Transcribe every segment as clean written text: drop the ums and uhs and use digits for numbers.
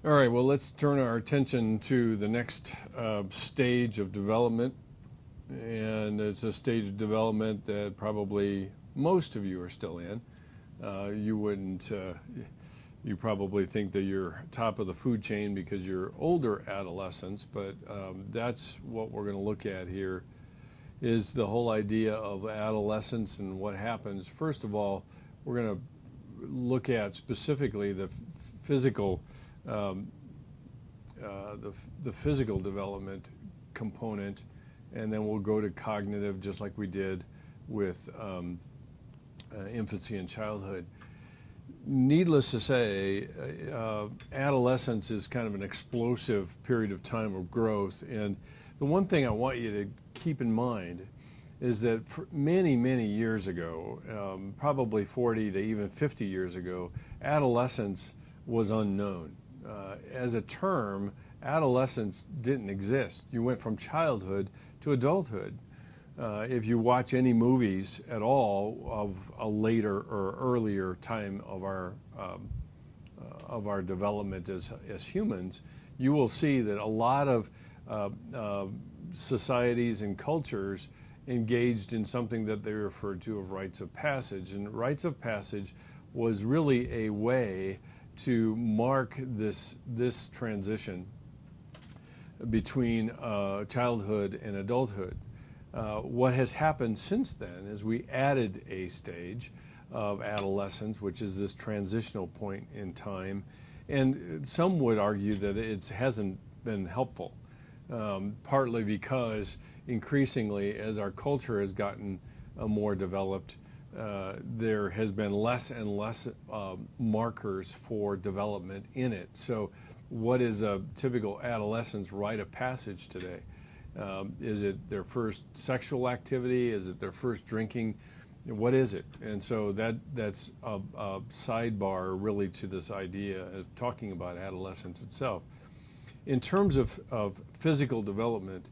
All right, well, let's turn our attention to the next stage of development. And it's a stage of development that probably most of you are still in. You wouldn't, you probably think that you're top of the food chain because you're older adolescents, but that's what we're going to look at here is the whole idea of adolescence and what happens. First of all, we're going to look at specifically the physical the physical development component, and then we'll go to cognitive, just like we did with infancy and childhood. Needless to say, adolescence is kind of an explosive period of time of growth, and the one thing I want you to keep in mind is that for many, many years ago, probably 40 to even 50 years ago, adolescence was unknown. As a term, adolescence didn't exist. You went from childhood to adulthood. If you watch any movies at all of a later or earlier time of our development as humans, you will see that a lot of societies and cultures engaged in something that they referred to as rites of passage. And rites of passage was really a way to mark this transition between childhood and adulthood. What has happened since then is we added a stage of adolescence, which is this transitional point in time, and some would argue that it hasn't been helpful, partly because increasingly as our culture has gotten more developed, there has been less and less markers for development in it. So what is a typical adolescent's rite of passage today? Is it their first sexual activity? Is it their first drinking? What is it? And so that's a sidebar really to this idea of talking about adolescence itself. In terms of physical development,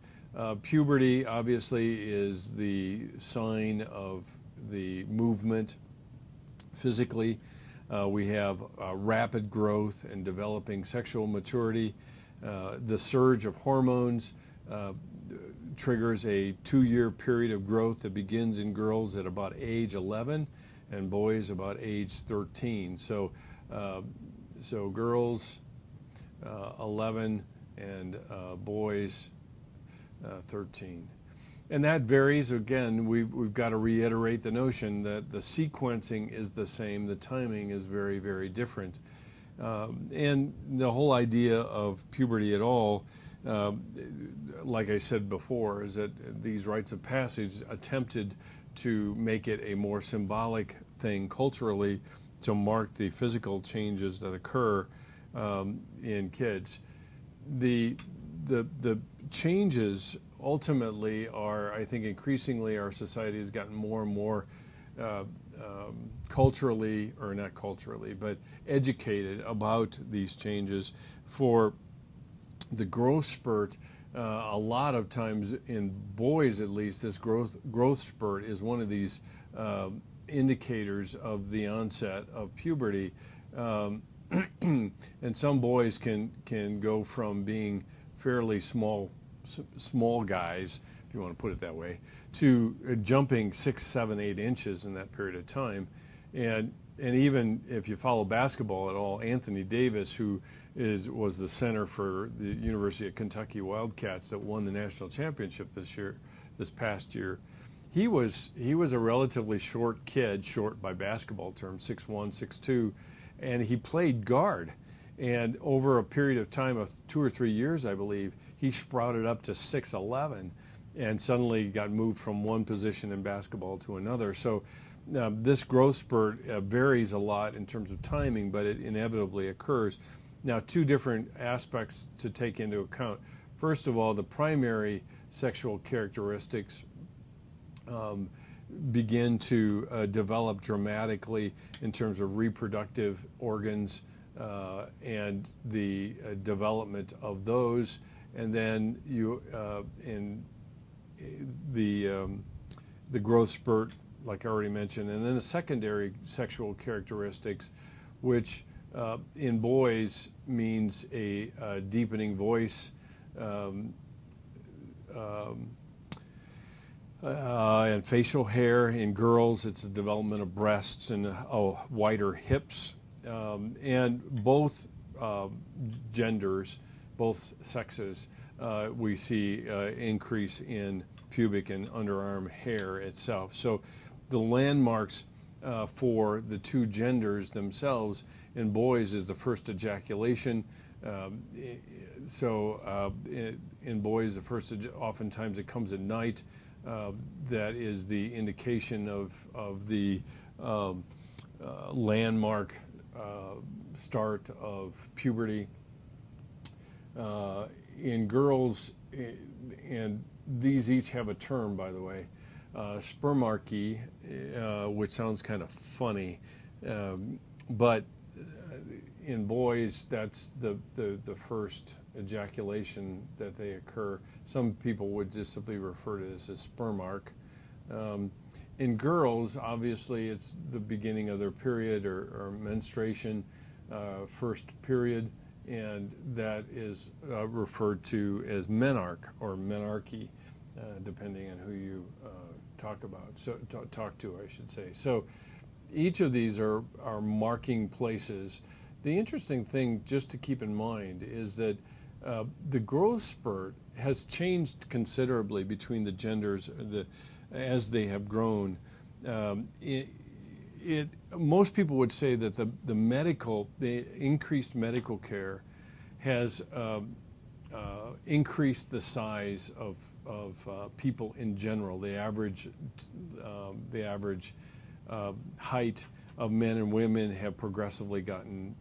puberty obviously is the sign of the movement physically. We have rapid growth and developing sexual maturity. The surge of hormones triggers a 2-year period of growth that begins in girls at about age 11 and boys about age 13. So girls 11 and boys 13. And that varies. Again, we've got to reiterate the notion that the sequencing is the same, the timing is very, very different. And the whole idea of puberty at all, like I said before, is that these rites of passage attempted to make it a more symbolic thing culturally to mark the physical changes that occur in kids. The changes ultimately are, I think, increasingly our society has gotten more and more culturally, or not culturally, but educated about these changes. For the growth spurt, a lot of times in boys at least, this growth spurt is one of these indicators of the onset of puberty. And some boys can go from being fairly small guys, if you want to put it that way, to jumping 6, 7, 8 inches in that period of time. And even if you follow basketball at all, Anthony Davis, who was the center for the University of Kentucky Wildcats that won the national championship this past year, he was a relatively short kid, short by basketball terms, 6'1", 6'2", and he played guard. And over a period of time of 2 or 3 years, I believe, he sprouted up to 6'11", and suddenly got moved from one position in basketball to another. So this growth spurt varies a lot in terms of timing, but it inevitably occurs. Now, 2 different aspects to take into account. First of all, the primary sexual characteristics begin to develop dramatically in terms of reproductive organs and the development of those, and then you in the growth spurt, like I already mentioned, and then the secondary sexual characteristics, which in boys means a deepening voice, and facial hair. In girls, it's the development of breasts and wider hips. And both genders, both sexes, we see increase in pubic and underarm hair itself. So the landmarks for the two genders themselves in boys is the first ejaculation. In boys, the first, oftentimes it comes at night. That is the indication of the landmark start of puberty. In girls, and these each have a term, by the way, spermarchy, which sounds kind of funny, but in boys, that's the first ejaculation that they occur. Some people would just simply refer to this as sperm arc. In girls, obviously, it's the beginning of their period or menstruation, first period, and that is referred to as menarche or menarche, depending on who you talk to, I should say. So each of these are marking places. The interesting thing just to keep in mind is that the growth spurt has changed considerably between the genders as they have grown. Most people would say that the increased medical care has increased the size of people in general. The average height of men and women have progressively gotten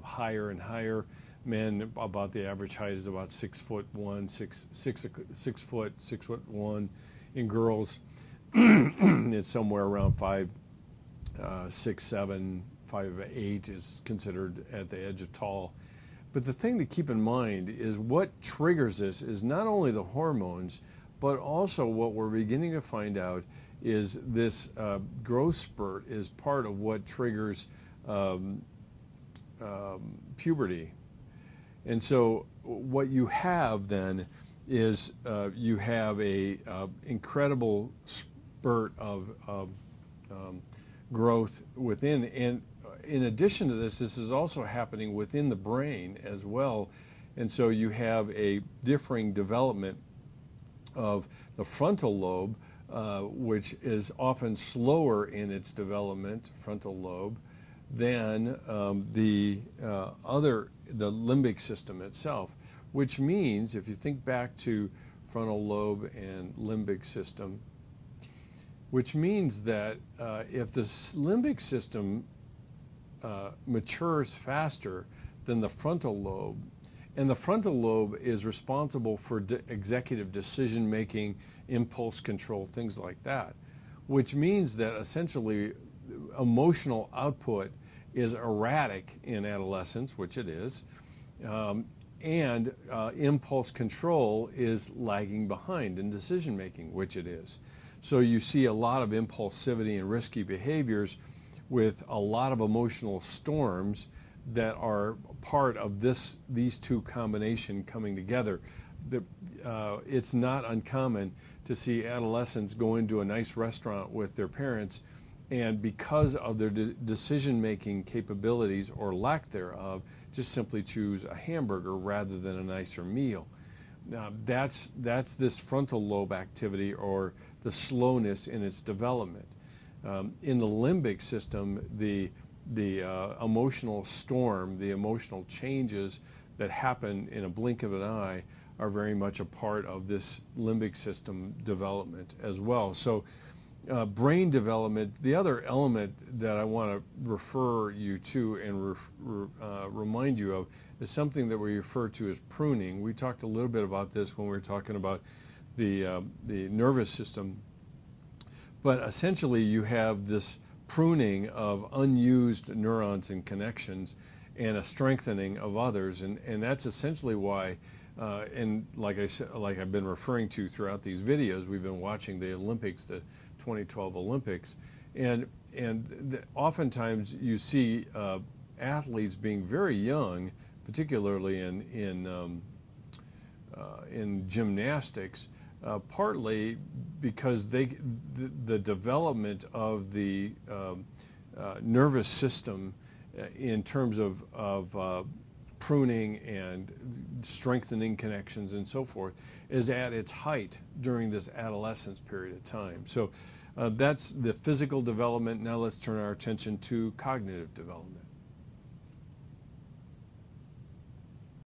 higher and higher. Men, about the average height is about 6'1", 6'1". In girls, it's somewhere around 5'6", 7", 5'8" is considered at the edge of tall. But the thing to keep in mind is what triggers this is not only the hormones, but also what we're beginning to find out is this growth spurt is part of what triggers puberty. And so what you have then is you have a incredible spurt of growth within. And in addition to this is also happening within the brain as well. And so you have a differing development of the frontal lobe, which is often slower in its development, frontal lobe, than the limbic system itself, which means if you think back to frontal lobe and limbic system, which means that if the limbic system matures faster than the frontal lobe, and the frontal lobe is responsible for executive decision making, impulse control, things like that, which means that essentially emotional output is erratic in adolescence, which it is, and impulse control is lagging behind in decision making, which it is. So you see a lot of impulsivity and risky behaviors with a lot of emotional storms that are part of these two combination coming together. It's not uncommon to see adolescents go into a nice restaurant with their parents, and because of their decision-making capabilities or lack thereof, just simply choose a hamburger rather than a nicer meal. Now, that's this frontal lobe activity or the slowness in its development. In the limbic system, the emotional storm, the emotional changes that happen in a blink of an eye are very much a part of this limbic system development as well. So brain development, the other element that I want to refer you to and remind you of is something that we refer to as pruning. We talked a little bit about this when we were talking about the nervous system. But essentially you have this pruning of unused neurons and connections and a strengthening of others, and that's essentially why and like I said, like I've been referring to throughout these videos, we've been watching the Olympics, the 2012 Olympics, and oftentimes you see athletes being very young, particularly in gymnastics, partly because the development of the nervous system in terms of pruning and strengthening connections and so forth is at its height during this adolescence period of time. So that's the physical development. Now let's turn our attention to cognitive development.